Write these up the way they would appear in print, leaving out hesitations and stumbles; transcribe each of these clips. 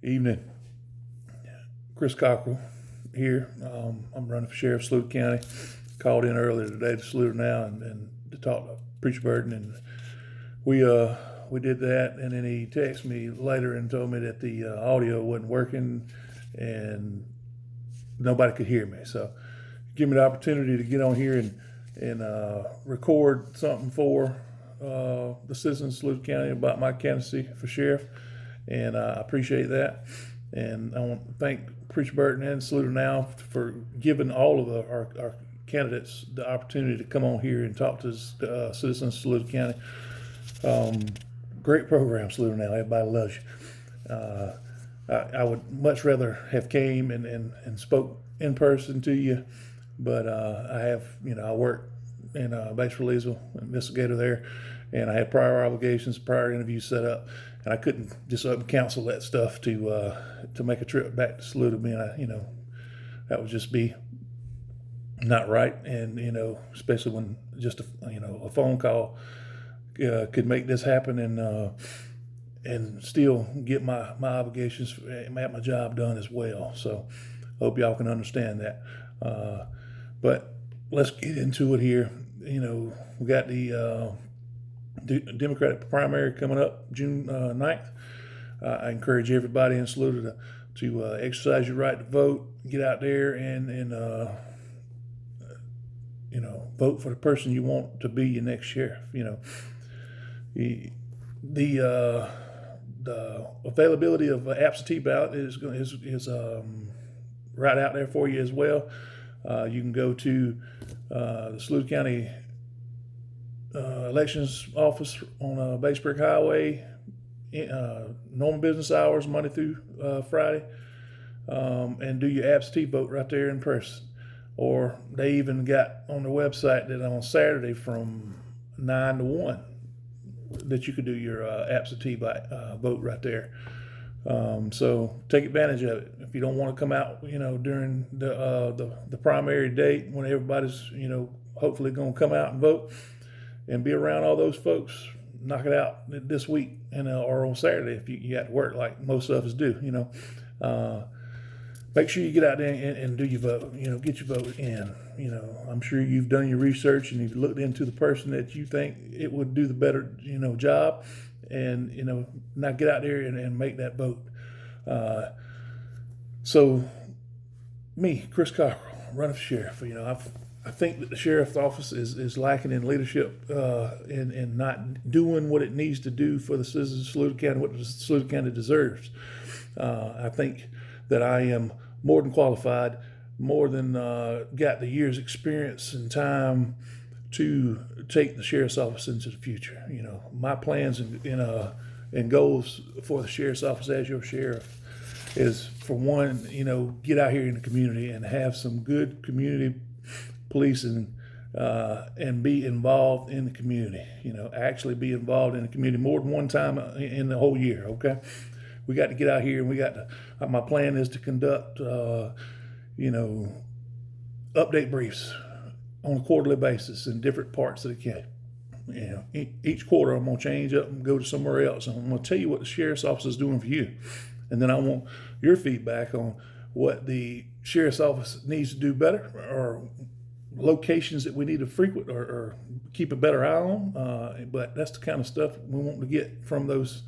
Evening. Chris Cockrell here. I'm running for sheriff of Saluda County. Called in earlier today to Saluda now and to talk to Preacher Burton, and we did that. And then he texted me later and told me that the audio wasn't working and nobody could hear me. So give me the opportunity to get on here and record something for the citizens of Saluda County about my candidacy for sheriff, and I appreciate that. And I want to thank Preacher Burton and Saluda Now for giving all of our candidates the opportunity to come on here and talk to citizens of Saluda County. Great program, Saluda Now. Everybody loves you. I would much rather have came and spoke in person to you, but I work in base release investigator there, and I had prior obligations, prior interviews set up, and I couldn't just up and cancel that stuff to make a trip back to Saluda. That would just be not right, and especially when just a phone call could make this happen, and still get my obligations at my job done as well. So I hope y'all can understand that. But let's get into it here. We got the Democratic primary coming up June 9th. I encourage everybody in Saluda to exercise your right to vote. Get out there and vote for the person you want to be your next sheriff. The availability of absentee ballot is right out there for you as well. You can go to the Saluda County elections office on Basebrick Highway, normal business hours, Monday through Friday, and do your absentee vote right there in person. Or they even got on their website that on Saturday from 9 to 1 that you could do your absentee vote right there. So take advantage of it. If you don't want to come out, during the primary date when everybody's, hopefully going to come out and vote and be around all those folks, knock it out this week or on Saturday if you got to work like most of us do. Make sure you get out there and do your vote. Get your vote in. I'm sure you've done your research and you've looked into the person that you think it would do the better, job, and now get out there and make that vote. So, me, Chris Cockrell, running for sheriff. I think that the sheriff's office is lacking in leadership and not doing what it needs to do for the citizens of Saluda County, what the Saluda County deserves. I think that I am more than qualified, more than got the years experience and time to take the sheriff's office into the future. My plans and goals for the sheriff's office as your sheriff is, for one, get out here in the community and have some good community policing and be involved in the community. Actually be involved in the community more than one time in the whole year. Okay. We got to get out here, and we got to. My plan is to conduct, update briefs on a quarterly basis in different parts of the county. Each quarter I'm gonna change up and go to somewhere else. And I'm gonna tell you what the sheriff's office is doing for you, and then I want your feedback on what the sheriff's office needs to do better, or locations that we need to frequent or keep a better eye on. But that's the kind of stuff we want to get from those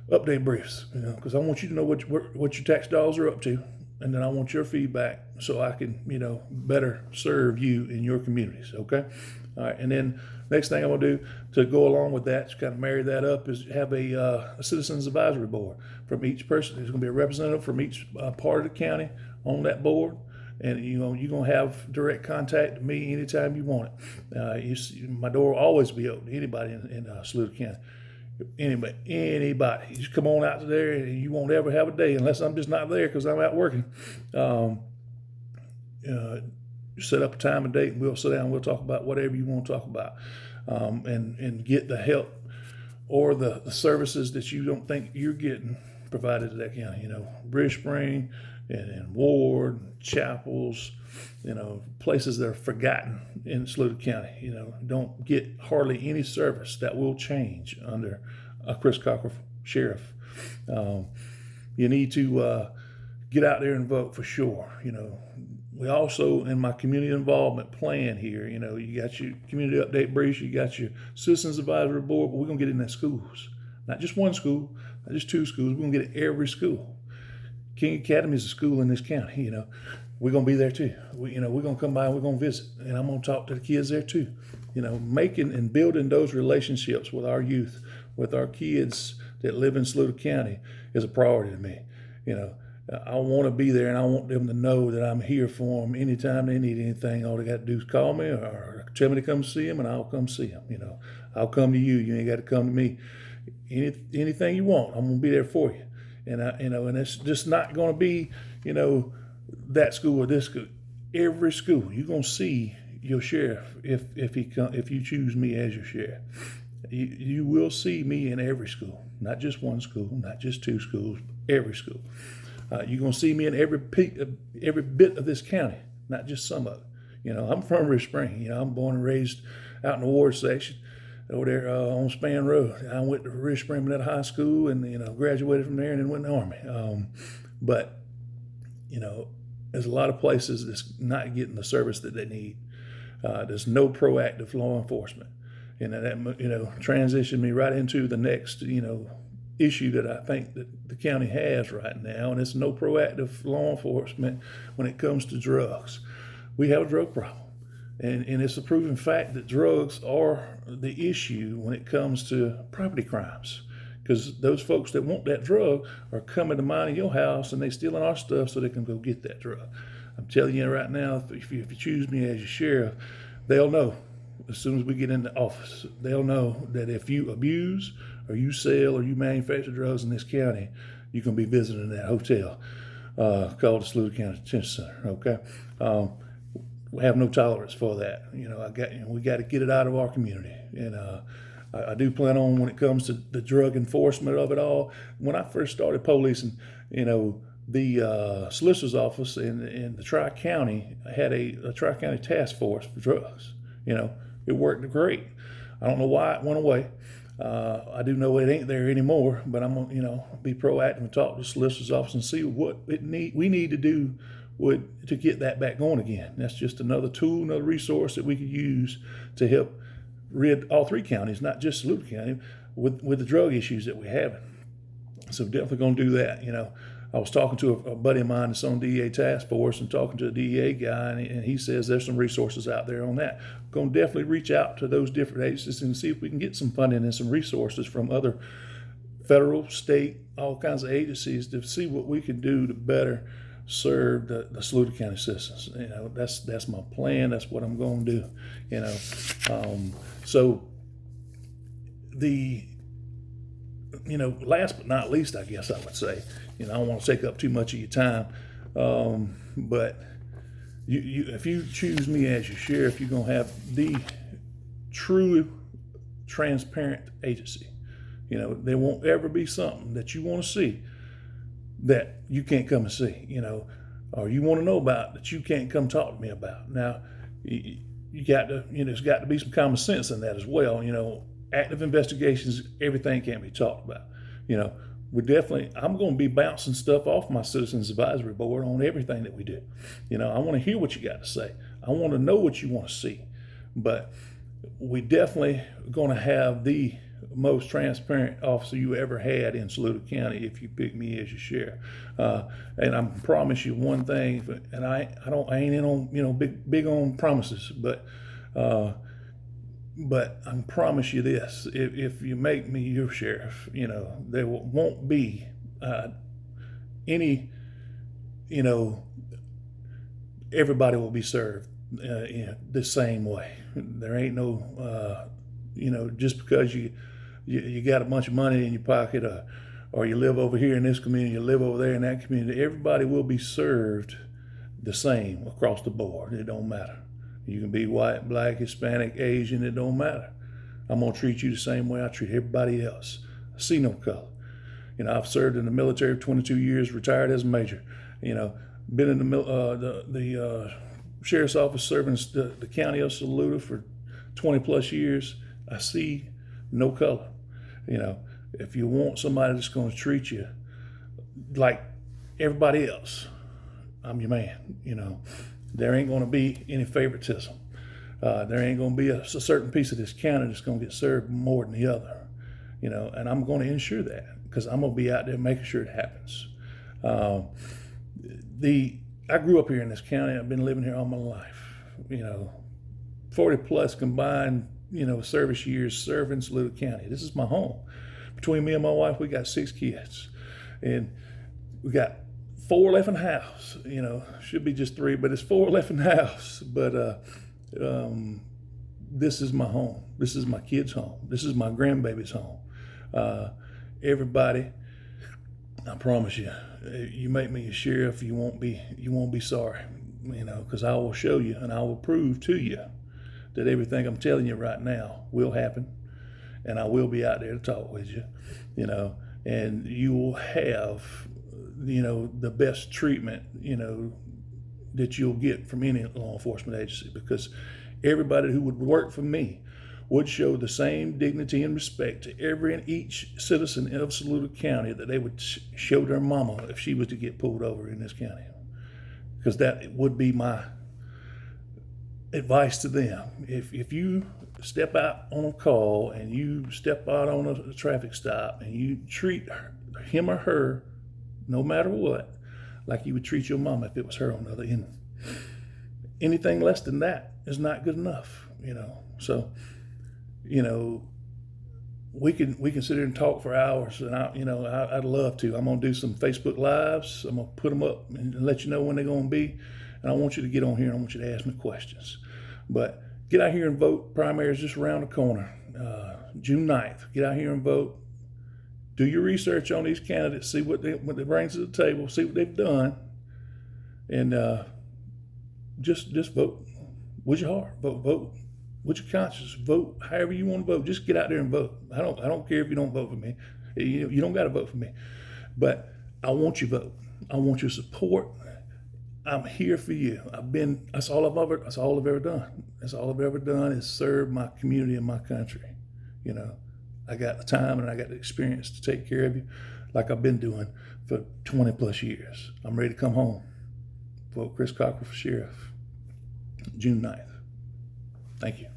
update briefs, because I want you to know what your tax dollars are up to, and then I want your feedback so I can, better serve you in your communities. Okay, all right. And then next thing I'm gonna do to go along with that, to kind of marry that up, is have a citizens advisory board from each person. There's gonna be a representative from each part of the county on that board. And you're gonna have direct contact to me anytime you want it. My door will always be open to anybody in Saluda County. Anybody, just come on out there, and you won't ever have a day unless I'm just not there because I'm out working. Set up a time and date, and we'll sit down and we'll talk about whatever you want to talk about, and get the help or the services that you don't think you're getting provided to that county. Bridge Spring and Ward, chapels, places that are forgotten in Saluda County, don't get hardly any service. That will change under a Chris Cockrell sheriff You need to get out there and vote for sure. We also, in my community involvement plan here, you got your community update briefs, you got your citizens advisory board, but we're going to get in that schools. Not just one school, not just two schools, we're going to get in every school. King Academy is a school in this county, We're going to be there too. We're going to come by and we're going to visit, and I'm going to talk to the kids there too. Making and building those relationships with our youth, with our kids that live in Saluda County is a priority to me. I want to be there, and I want them to know that I'm here for them anytime they need anything. All they got to do is call me or tell me to come see them, and I'll come see them. I'll come to you. You ain't got to come to me. Anything you want, I'm gonna be there for you. And and it's just not gonna be, that school or this school. Every school, you're gonna see your sheriff if you choose me as your sheriff. You will see me in every school, not just one school, not just two schools, every school. You're gonna see me in every bit of this county, not just some of it. I'm from Rich Spring. I'm born and raised out in the Ward section over there on Span Road. I went to Rich Spring High School and graduated from there and then went in the Army. But there's a lot of places that's not getting the service that they need. There's no proactive law enforcement, and that transitioned me right into the next issue that I think that the county has right now, and it's no proactive law enforcement when it comes to drugs. We have a drug problem. And it's a proven fact that drugs are the issue when it comes to property crimes, because those folks that want that drug are coming to mine in your house and they stealing our stuff so they can go get that drug. I'm telling you right now, if you choose me as your sheriff, they'll know as soon as we get into office. They'll know that if you abuse or you sell or you manufacture drugs in this county, you can be visiting that hotel called the Saluda County Detention Center. Okay. We have no tolerance for that. We got to get it out of our community. And I do plan on, when it comes to the drug enforcement of it all, when I first started policing, the solicitor's office in the Tri-County had a Tri-County task force for drugs. It worked great. I don't know why it went away. I do know it ain't there anymore, but I'm going to be proactive and talk to the solicitor's office and see what we need to do to get that back going again. That's just another tool, another resource that we could use to help rid all three counties, not just Saluda County, with the drug issues that we're having. So definitely going to do that. I was talking to a buddy of mine that's on DEA task force and talking to a DEA guy, and he says there's some resources out there on that. Going to definitely reach out to those different agencies and see if we can get some funding and some resources from other federal, state, all kinds of agencies to see what we can do to better serve the Saluda County citizens. That's my plan. That's what I'm going to do. So the last but not least, I guess I would say, I don't want to take up too much of your time, but if you choose me as your sheriff, you're going to have the true transparent agency. There won't ever be something that you want to see that you can't come and see, or you want to know about that you can't come talk to me about. Now, you got to, there's got to be some common sense in that as well. Active investigations, everything can't be talked about. I'm going to be bouncing stuff off my Citizens Advisory Board on everything that we do. I want to hear what you got to say. I want to know what you want to see. But we definitely going to have the most transparent officer you ever had in Saluda County if you pick me as your sheriff. And I promise you one thing, and I ain't in on big on promises, but I can promise you this: if you make me your sheriff, there won't be any, everybody will be served the same way. There ain't no, just because you got a bunch of money in your pocket, or you live over here in this community, you live over there in that community, everybody will be served the same across the board. It don't matter. You can be white, black, Hispanic, Asian, it don't matter. I'm going to treat you the same way I treat everybody else. I see no color. I've served in the military 22 years, retired as a major. Been in the sheriff's office serving the county of Saluda for 20 plus years. I see no color. If you want somebody that's going to treat you like everybody else, I'm your man. There ain't going to be any favoritism. There ain't going to be a certain piece of this county that's going to get served more than the other. And I'm going to ensure that because I'm going to be out there making sure it happens. I grew up here in this county. I've been living here all my life. 40 plus combined, service years serving Saluda County. This is my home. Between me and my wife, we got 6 kids, and we got 4 left in the house. Should be just 3, but it's 4 left in the house. But this is my home. This is my kids' home. This is my grandbaby's home. Everybody, I promise you, you make me a sheriff, you won't be sorry. Because I will show you and I will prove to you that everything I'm telling you right now will happen, and I will be out there to talk with you, and you will have, the best treatment, that you'll get from any law enforcement agency, because everybody who would work for me would show the same dignity and respect to every and each citizen of Saluda County that they would show their mama if she was to get pulled over in this county. Because that would be my advice to them. If you step out on a call and you step out on a traffic stop and you treat him or her, no matter what, like you would treat your mama if it was her on the other end. Anything less than that is not good enough, So, we can sit here and talk for hours, and I'd love to. I'm gonna do some Facebook Lives. I'm gonna put them up and let you know when they're gonna be. And I want you to get on here and I want you to ask me questions. But get out here and vote. Primary is just around the corner, June 9th. Get out here and vote. Do your research on these candidates. See what they bring to the table. See what they've done, and just vote with your heart. Vote with your conscience. Vote however you want to vote. Just get out there and vote. I don't care if you don't vote for me. You don't got to vote for me, but I want your vote. I want your support. I'm here for you. That's all I've ever done. That's all I've ever done is serve my community and my country. I got the time and I got the experience to take care of you like I've been doing for 20 plus years. I'm ready to come home. Vote Chris Cockrell for sheriff, June 9th. Thank you.